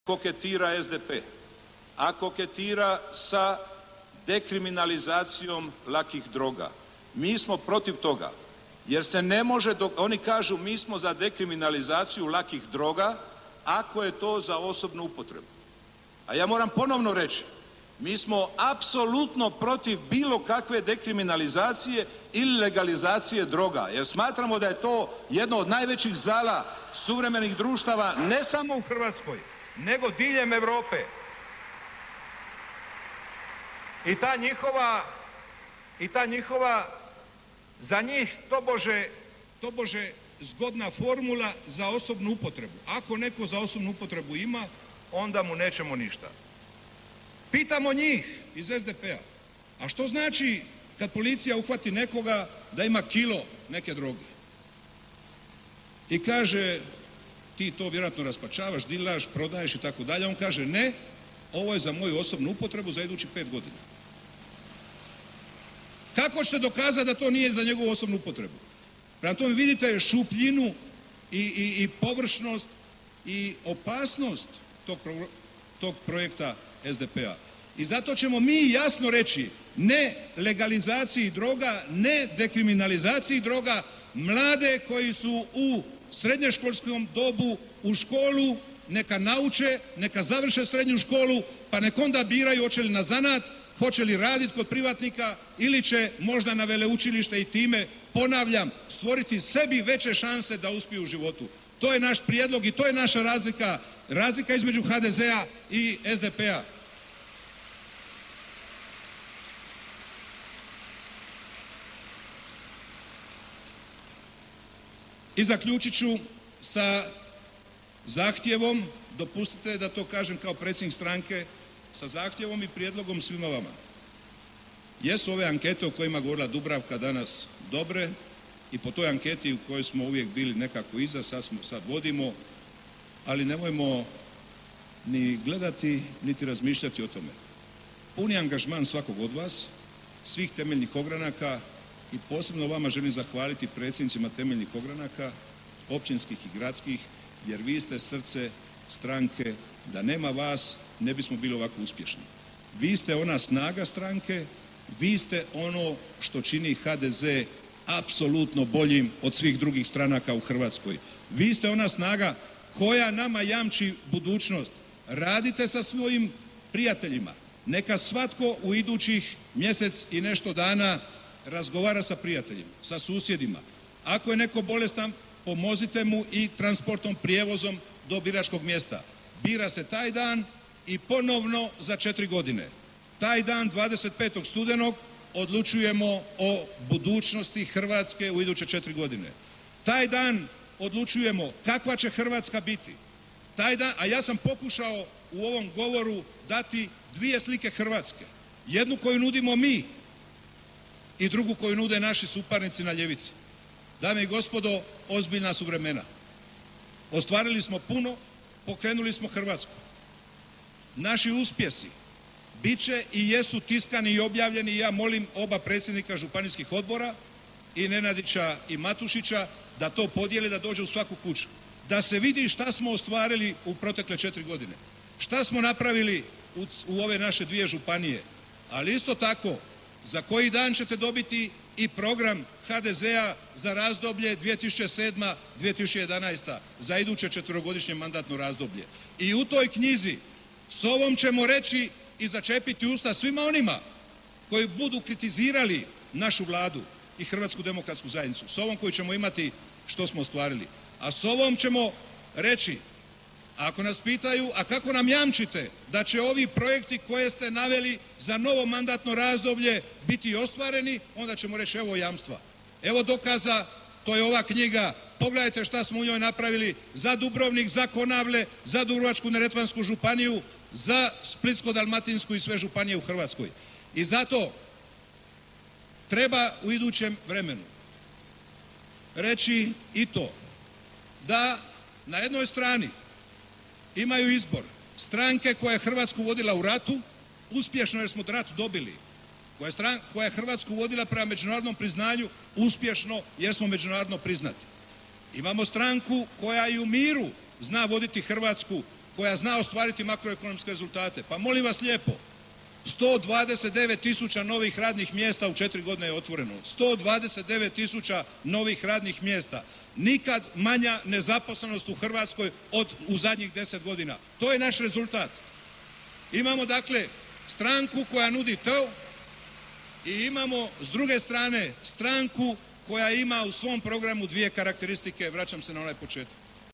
koketira SDP, a koketira sa dekriminalizacijom lakih droga. Mi smo protiv toga, jer se ne može, oni kažu mi smo za dekriminalizaciju lakih droga ako je to za osobnu upotrebu. A ja moram ponovno reći, mi smo apsolutno protiv bilo kakve dekriminalizacije ili legalizacije droga, jer smatramo da je to jedno od najvećih zala suvremenih društava, ne samo u Hrvatskoj, nego diljem Europe. I ta njihova za njih tobože zgodna formula za osobnu upotrebu. Ako neko za osobnu upotrebu ima, onda mu nećemo ništa. Pitamo njih iz SDP-a, a što znači kad policija uhvati nekoga da ima kilo neke droge? I kaže, ti to vjerojatno raspačavaš, dilaš, prodaješ i tako dalje. On kaže, ne, ovo je za moju osobnu upotrebu za idući 5 godina. Kako ćete dokazati da to nije za njegovu osobnu upotrebu? Prema tome vidite šupljinu i površnost i opasnost tog projekta SDP-a. I zato ćemo mi jasno reći ne legalizaciji droga, ne dekriminalizaciji droga. Mlade koji su u srednjoškolskom dobu u školu neka nauče, neka završe srednju školu, pa nek onda biraju hoće li na zanat, hoće li raditi kod privatnika ili će možda na veleučilište i time, ponavljam, stvoriti sebi veće šanse da uspiju u životu. To je naš prijedlog i to je naša razlika između HDZ-a i SDP-a. I zaključit ću sa zahtjevom, dopustite da to kažem kao predsjednik stranke, sa zahtjevom i prijedlogom svima vama. Jesu ove ankete o kojima govorila Dubravka danas dobre i po toj anketi u kojoj smo uvijek bili nekako iza, sad vodimo, ali nemojmo ni gledati, niti razmišljati o tome. Puni angažman svakog od vas, svih temeljnih ogranaka i posebno vama želim zahvaliti predsjednicima temeljnih ogranaka, općinskih i gradskih, jer vi ste srce stranke, da nema vas ne bismo bili ovako uspješni. Vi ste ona snaga stranke, vi ste ono što čini HDZ apsolutno boljim od svih drugih stranaka u Hrvatskoj. Vi ste ona snaga koja nama jamči budućnost. Radite sa svojim prijateljima. Neka svatko u idućih mjesec i nešto dana razgovara sa prijateljima, sa susjedima. Ako je neko bolestan, pomozite mu i transportom, prijevozom do biračkog mjesta. Bira se taj dan i ponovno za 4 godine. Taj dan, 25. studenog, odlučujemo o budućnosti Hrvatske u iduće 4 godine. Taj dan odlučujemo kakva će Hrvatska biti. Taj dan, a ja sam pokušao u ovom govoru dati 2 slike Hrvatske. Jednu koju nudimo mi i drugu koju nude naši suparnici na ljevici. Dame i gospodo, ozbiljna su vremena. Ostvarili smo puno, pokrenuli smo Hrvatsku. Naši uspjesi bit će i jesu tiskani i objavljeni i ja molim oba predsjednika županijskih odbora i Nenadića i Matušića da to podijele, da dođe u svaku kuću. Da se vidi šta smo ostvarili u protekle 4 godine. Šta smo napravili u ove naše 2 županije. Ali isto tako, za koji dan ćete dobiti i program HDZ-a za razdoblje 2007-2011. za iduće 4-godišnje mandatno razdoblje. I u toj knjizi s ovom ćemo reći i začepiti usta svima onima koji budu kritizirali našu vladu i Hrvatsku demokratsku zajednicu. S ovom koju ćemo imati što smo ostvarili. A s ovom ćemo reći, ako nas pitaju, a kako nam jamčite da će ovi projekti koje ste naveli za novo mandatno razdoblje biti ostvareni, onda ćemo reći evo jamstva. Evo dokaza, to je ova knjiga, pogledajte šta smo u njoj napravili za Dubrovnik, za Konavle, za Dubrovačku-neretvansku županiju, za Splitsko-dalmatinsku i sve županije u Hrvatskoj. I zato treba u idućem vremenu reći i to da na jednoj strani imaju izbor stranke koja je Hrvatsku vodila u ratu, uspješno jer smo rat dobili, koja je Hrvatsku vodila prema međunarodnom priznanju, uspješno jer smo međunarodno priznati. Imamo stranku koja i u miru zna voditi Hrvatsku, koja zna ostvariti makroekonomske rezultate. Pa molim vas lijepo, 129.000 novih radnih mjesta u 4 godine je otvoreno. 129.000 novih radnih mjesta. Nikad manja nezaposlenost u Hrvatskoj u zadnjih 10 godina. To je naš rezultat. Imamo dakle stranku koja nudi to i imamo s druge strane stranku koja ima u svom programu dvije karakteristike, vraćam se na onaj početak.